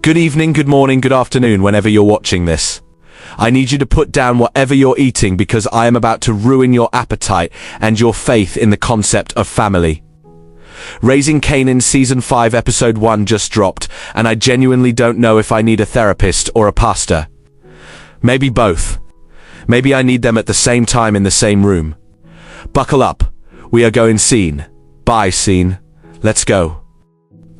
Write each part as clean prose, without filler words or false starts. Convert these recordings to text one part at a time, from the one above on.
Good evening, good morning, good afternoon, whenever you're watching this. I need you to put down whatever you're eating because I am about to ruin your appetite and your faith in the concept of family. Raising Kanan Season 5 Episode 1 just dropped, and I genuinely don't know if I need a therapist or a pastor. Maybe both. Maybe I need them at the same time in the same room. Buckle up. We are going scene by scene. Let's go.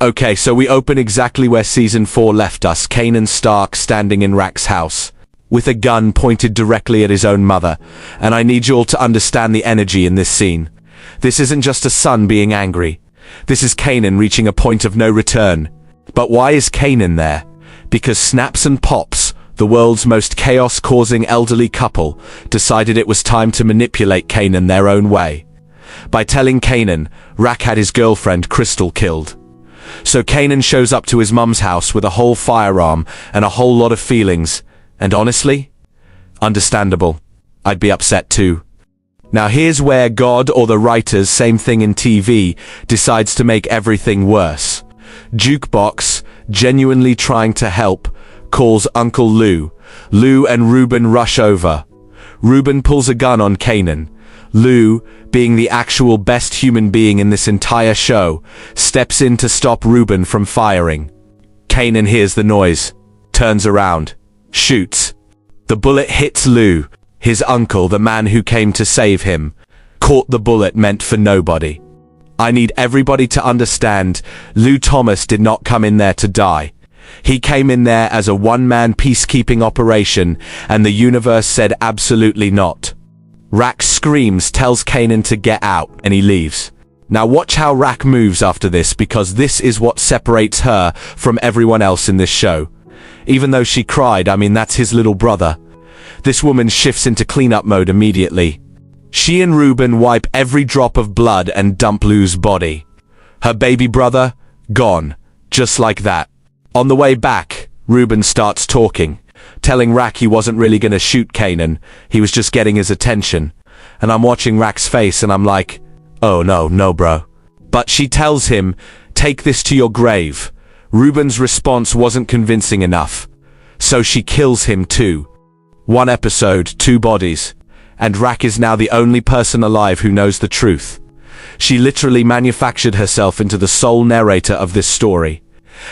Okay, so we open exactly where Season 4 left us, Kanan Stark standing in Rack's house, with a gun pointed directly at his own mother, and I need you all to understand the energy in this scene. This isn't just a son being angry. This is Kanan reaching a point of no return. But why is Kanan there? Because Snaps and Pops, the world's most chaos-causing elderly couple, decided it was time to manipulate Kanan their own way. By telling Kanan, Rack had his girlfriend Crystal killed. So Kanan shows up to his mum's house with a whole firearm and a whole lot of feelings, and honestly, understandable. I'd be upset too. Now here's where God or the writers, same thing in TV, decides to make everything worse. Jukebox, genuinely trying to help, calls Uncle Lou. Lou and Ruben rush over. Ruben pulls a gun on Kanan. Lou, being the actual best human being in this entire show, steps in to stop Ruben from firing. Kanan hears the noise, turns around, shoots. The bullet hits Lou, his uncle, the man who came to save him. Caught the bullet meant for nobody. I need everybody to understand, Lou Thomas did not come in there to die. He came in there as a one-man peacekeeping operation, and the universe said absolutely not. Rack screams, tells Kanan to get out, and he leaves. Now watch how Rack moves after this, because this is what separates her from everyone else in this show. Even though she cried, I mean that's his little brother. This woman shifts into cleanup mode immediately. She and Ruben wipe every drop of blood and dump Lou's body. Her baby brother, gone. Just like that. On the way back, Ruben starts talking, telling Rack he wasn't really gonna shoot Kanan, he was just getting his attention. And I'm watching Rack's face and I'm like, oh no bro. But she tells him, take this to your grave. Ruben's response wasn't convincing enough. So she kills him too. One episode, two bodies. And Rack is now the only person alive who knows the truth. She literally manufactured herself into the sole narrator of this story.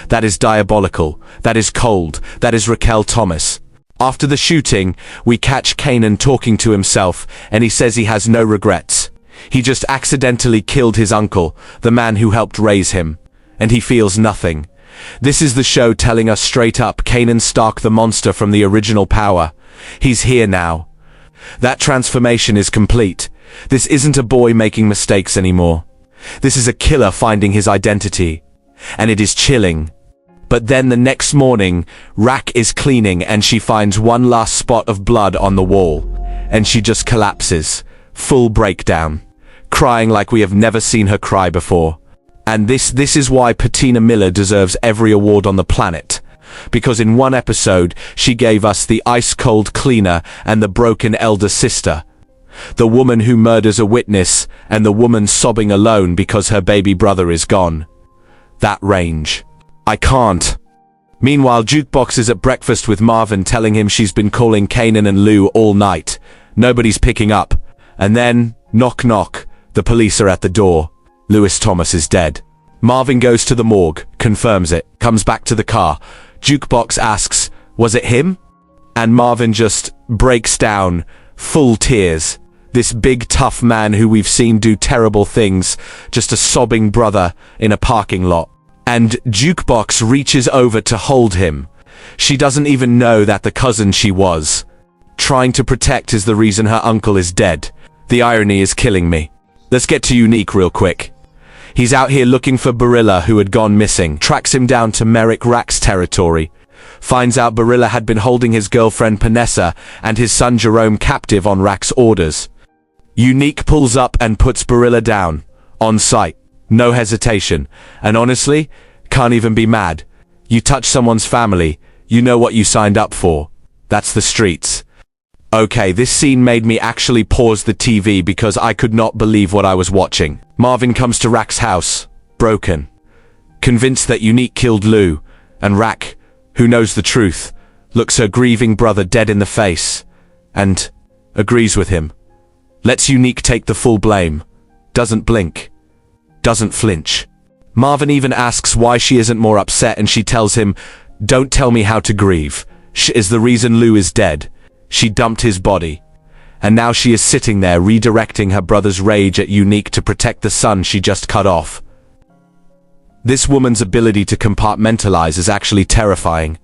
That is diabolical. That is cold. That is Raquel Thomas. After the shooting, we catch Kanan talking to himself, and he says he has no regrets. He just accidentally killed his uncle, the man who helped raise him. And he feels nothing. This is the show telling us straight up, Kanan Stark, the monster from the original Power. He's here now. That transformation is complete. This isn't a boy making mistakes anymore. This is a killer finding his identity. And it is chilling. But then the next morning, Rack is cleaning and she finds one last spot of blood on the wall. And she just collapses. Full breakdown. Crying like we have never seen her cry before. And this is why Patina Miller deserves every award on the planet. Because in one episode, she gave us the ice-cold cleaner and the broken elder sister. The woman who murders a witness and the woman sobbing alone because her baby brother is gone. That range. I can't. Meanwhile, Jukebox is at breakfast with Marvin telling him she's been calling Kanan and Lou all night. Nobody's picking up. And then, knock knock, the police are at the door. Lewis Thomas is dead. Marvin goes to the morgue, confirms it, comes back to the car. Jukebox asks, was it him? And Marvin just breaks down, full tears. This big tough man who we've seen do terrible things, just a sobbing brother in a parking lot. And Jukebox reaches over to hold him. She doesn't even know that the cousin she was trying to protect is the reason her uncle is dead. The irony is killing me. Let's get to Unique real quick. He's out here looking for Barilla, who had gone missing, tracks him down to Merrick Rack's territory, finds out Barilla had been holding his girlfriend Panessa and his son Jerome captive on Rack's orders. Unique pulls up and puts Barilla down, on sight, no hesitation, and honestly, can't even be mad. You touch someone's family, you know what you signed up for. That's the streets. Okay, this scene made me actually pause the TV because I could not believe what I was watching. Marvin comes to Rack's house, broken, convinced that Unique killed Lou, and Rack, who knows the truth, looks her grieving brother dead in the face, and agrees with him. Lets Unique take the full blame. Doesn't blink. Doesn't flinch. Marvin even asks why she isn't more upset, and she tells him, "Don't tell me how to grieve. Sh is the reason Lou is dead. She dumped his body." And now she is sitting there redirecting her brother's rage at Unique to protect the son she just cut off. This woman's ability to compartmentalize is actually terrifying.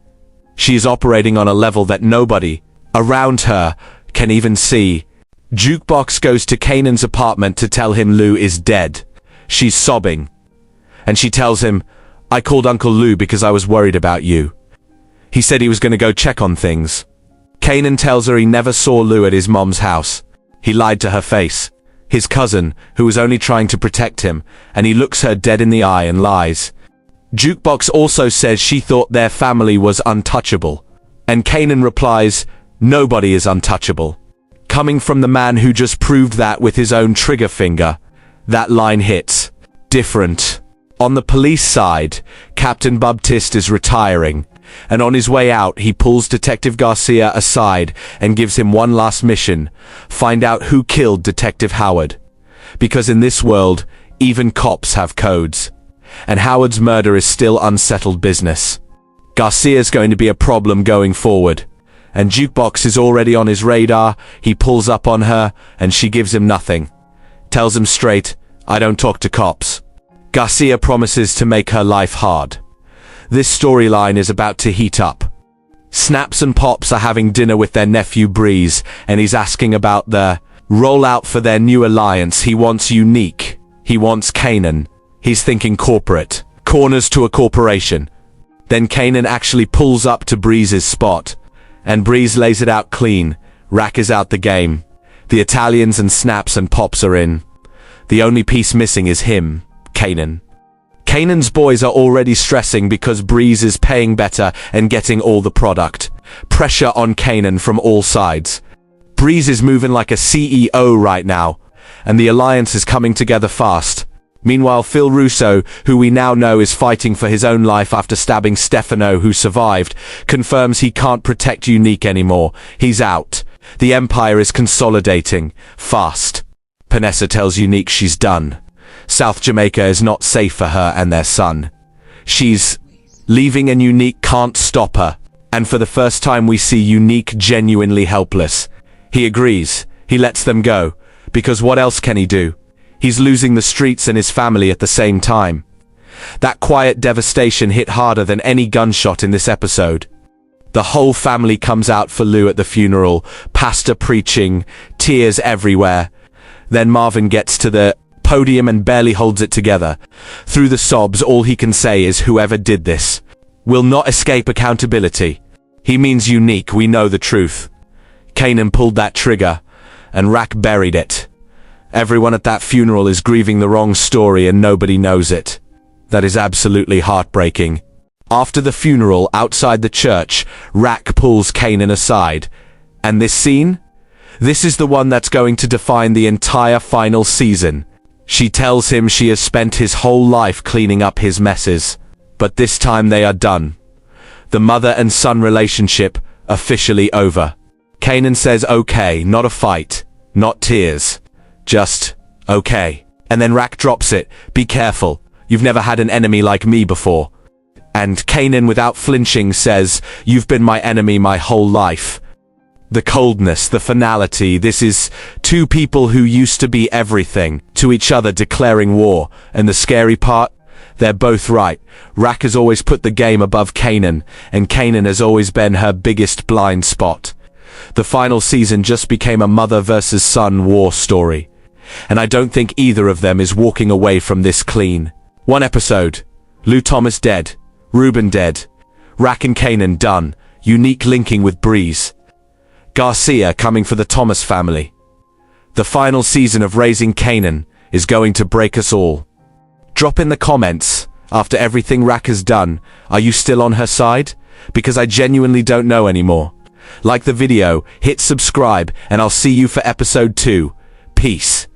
She is operating on a level that nobody around her can even see. Jukebox goes to Kanan's apartment to tell him Lou is dead. She's sobbing. And she tells him, "I called Uncle Lou because I was worried about you. He said he was going to go check on things." Kanan tells her he never saw Lou at his mom's house. He lied to her face. His cousin, who was only trying to protect him, and he looks her dead in the eye and lies. Jukebox also says she thought their family was untouchable. And Kanan replies, "Nobody is untouchable." Coming from the man who just proved that with his own trigger finger, that line hits different. On the police side, Captain Baptiste is retiring, and on his way out he pulls Detective Garcia aside and gives him one last mission: find out who killed Detective Howard. Because in this world, even cops have codes, and Howard's murder is still unsettled business. Garcia's going to be a problem going forward, and Jukebox is already on his radar. He pulls up on her, and she gives him nothing. Tells him straight, "I don't talk to cops." Garcia promises to make her life hard. This storyline is about to heat up. Snaps and Pops are having dinner with their nephew Breeze, and he's asking about the rollout for their new alliance. He wants Unique. He wants Kanan. He's thinking corporate. Corners to a corporation. Then Kanan actually pulls up to Breeze's spot, and Breeze lays it out clean. Rack is out the game. The Italians and Snaps and Pops are in. The only piece missing is him, Kanan. Kanan's boys are already stressing because Breeze is paying better and getting all the product. Pressure on Kanan from all sides. Breeze is moving like a CEO right now, and the alliance is coming together fast. Meanwhile, Phil Russo, who we now know is fighting for his own life after stabbing Stefano, who survived, confirms he can't protect Unique anymore. He's out. The Empire is consolidating. Fast. Panessa tells Unique she's done. South Jamaica is not safe for her and their son. She's leaving, and Unique can't stop her. And for the first time we see Unique genuinely helpless. He agrees. He lets them go. Because what else can he do? He's losing the streets and his family at the same time. That quiet devastation hit harder than any gunshot in this episode. The whole family comes out for Lou at the funeral, pastor preaching, tears everywhere. Then Marvin gets to the podium and barely holds it together. Through the sobs, all he can say is, "Whoever did this will not escape accountability." He means Unique, we know the truth. Kanan pulled that trigger, and Rack buried it. Everyone at that funeral is grieving the wrong story, and nobody knows it. That is absolutely heartbreaking. After the funeral, outside the church, Rack pulls Kanan aside. And this scene? This is the one that's going to define the entire final season. She tells him she has spent his whole life cleaning up his messes. But this time they are done. The mother and son relationship officially over. Kanan says okay, not a fight, not tears. Just okay. And then Rack drops it, "Be careful. You've never had an enemy like me before." And Kanan, without flinching, says, "You've been my enemy my whole life." The coldness, the finality, this is two people who used to be everything to each other declaring war. And the scary part? They're both right. Rack has always put the game above Kanan, and Kanan has always been her biggest blind spot. The final season just became a mother versus son war story. And I don't think either of them is walking away from this clean. One episode. Lou Thomas dead. Ruben dead. Rack and Kanan done. Unique linking with Breeze. Garcia coming for the Thomas family. The final season of Raising Kanan is going to break us all. Drop in the comments, after everything Rack has done, are you still on her side? Because I genuinely don't know anymore. Like the video, hit subscribe, and I'll see you for episode 2. Peace.